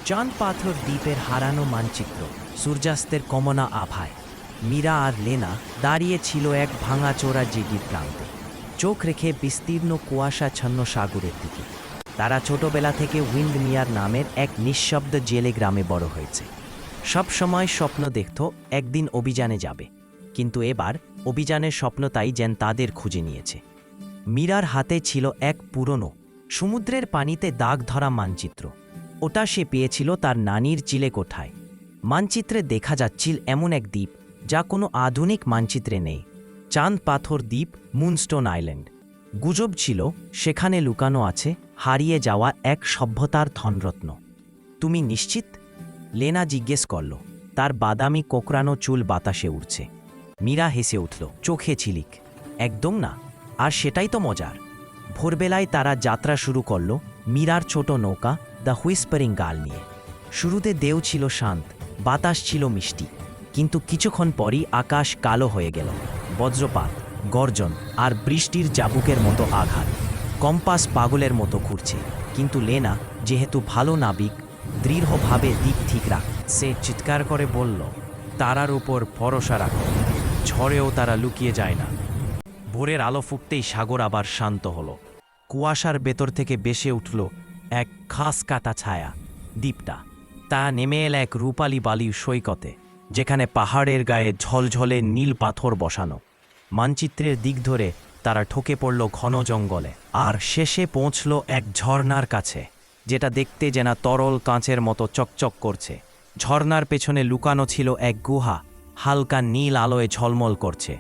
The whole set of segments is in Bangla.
চাঁদ পাথর দ্বীপের হারানো মানচিত্র সূর্যাস্তের কমনা আভায় মীরা আর লেনা দাঁড়িয়ে ছিল এক ভাঙাচোরা জেটির প্রান্তে, চোখ রেখে বিস্তীর্ণ কুয়াশাচ্ছন্ন সাগরের দিকে। তারা ছোটবেলা থেকে উইন্ড মিয়ার নামের এক নিঃশব্দ জেলে গ্রামে বড় হয়েছে। সব সময় স্বপ্ন দেখত একদিন অভিযানে যাবে, কিন্তু এবার অভিযানের স্বপ্নটাই যেন তাদের খুঁজে নিয়েছে। মীরার হাতে ছিল এক পুরনো সমুদ্রের পানিতে দাগ ধরা মানচিত্র। ওটা সে পেয়েছিল তার নানির চিলেকোঠায়। মানচিত্রে দেখা যাচ্ছিল এমন এক দ্বীপ যা কোনো আধুনিক মানচিত্রে নেই, চাঁদ পাথর দ্বীপ, মুনস্টোন আইল্যান্ড। গুজব ছিল সেখানে লুকানো আছে হারিয়ে যাওয়া এক সভ্যতার ধনরত্ন। তুমি নিশ্চিত? লেনা জিজ্ঞেস করল, তার বাদামি কোকড়ানো চুল বাতাসে উড়ছে। মীরা হেসে উঠল, চোখে ঝিলিক। একদম না, আর সেটাই তো মজার। ভোরবেলায় তারা যাত্রা শুরু করল মীরার ছোট নৌকা দ্য হুইসপারিং গাল নিয়ে। শুরুতে দেও ছিল শান্ত, বাতাস ছিল মিষ্টি, কিন্তু কিছুক্ষণ পরই আকাশ কালো হয়ে গেল। বজ্রপাত, গর্জন আর বৃষ্টির চাবুকের মতো আঘাত। কম্পাস পাগলের মতো ঘুরছে, কিন্তু লেনা যেহেতু ভালো নাবিক, দৃঢ়ভাবে দিক ঠিক রাখ। সে চিৎকার করে বলল, তারার উপর ভরসা রাখো, ঝড়েও তারা লুকিয়ে যায় না। ভোরের আলো ফুটতেই সাগর আবার শান্ত হলো। কুয়াশার ভেতর থেকে বেসে উঠল এক খাস কাটা ছায়া। দ্বীপটা তা নেমে এল এক রূপালী বালির সৈকতে, যেখানে পাহাড়ের গায়ে ঝলঝলে নীল পাথর বসানো। মানচিত্রের দিক ধরে তারা ঠকে পড়ল ঘন জঙ্গলে, আর শেষে পৌঁছল এক ঝর্ণার কাছে, যেটা দেখতে যেন তরল কাঁচের মতো চকচক করছে। ঝর্ণার পেছনে লুকানো ছিল এক গুহা, হালকা নীল আলোয় ঝলমল করছে।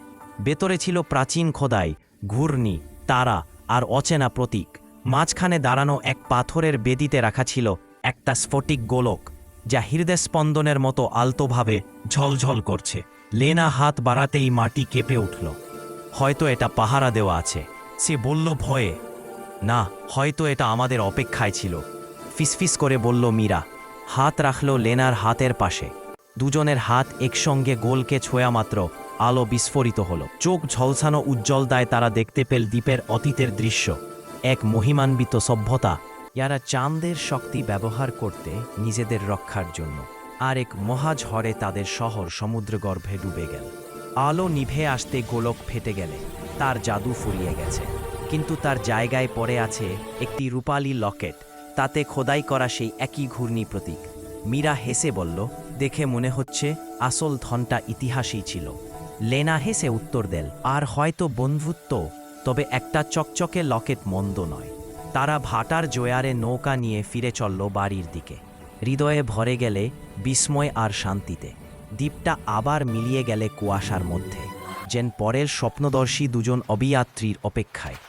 ভেতরে ছিল প্রাচীন খোদাই, ঘূর্ণি, তারা আর অচেনা প্রতীক। মাঝখানে দাঁড়ানো এক পাথরের বেদিতে রাখা ছিল একটা স্ফটিক গোলক, যা হৃদস্পন্দনের মতো আলতোভাবে ঝলঝল করছে। লেনা হাত বাড়াতেই মাটি কেঁপে উঠল। হয়তো এটা পাহারা দেওয়া আছে, সে বলল ভয়ে। না, হয়তো এটা আমাদের অপেক্ষায় ছিল, ফিসফিস করে বলল মীরা। হাত রাখল লেনার হাতের পাশে। দুজনের হাত একসঙ্গে গোলকে ছোঁয়া মাত্র আলো বিস্ফোরিত হলো। চোখ ঝলসানো উজ্জ্বলতায় তারা দেখতে পেল দ্বীপের অতীতের দৃশ্য, এক মহিমান্বিত সভ্যতা, যারা চাঁদের শক্তি ব্যবহার করতে নিজেদের রক্ষার জন্য। আর এক মহাঝড়ে তাদের শহর সমুদ্রগর্ভে ডুবে গেল। আলো নিভে আসতে গোলক ফেটে গেলে তার জাদু ফুরিয়ে গেছে, কিন্তু তার জায়গায় পড়ে আছে একটি রূপালী লকেট, তাতে খোদাই করা সেই একই ঘূর্ণি প্রতীক। মীরা হেসে বলল, দেখে মনে হচ্ছে আসল ধনটা ইতিহাসই ছিল। লেনা হেসে উত্তর দেল, আর হয়তো বন্ধুত্ব, তবে একটা চকচকে লকেট মন্দ নয়। তারা ভাটার জোয়ারে নৌকা নিয়ে ফিরে চলল বাড়ির দিকে, হৃদয়ে ভরে গেলে বিস্ময় আর শান্তিতে। দ্বীপটা আবার মিলিয়ে গেলে কুয়াশার মধ্যে, যেন পরের স্বপ্নদর্শী দুজন অভিযাত্রীর অপেক্ষায়।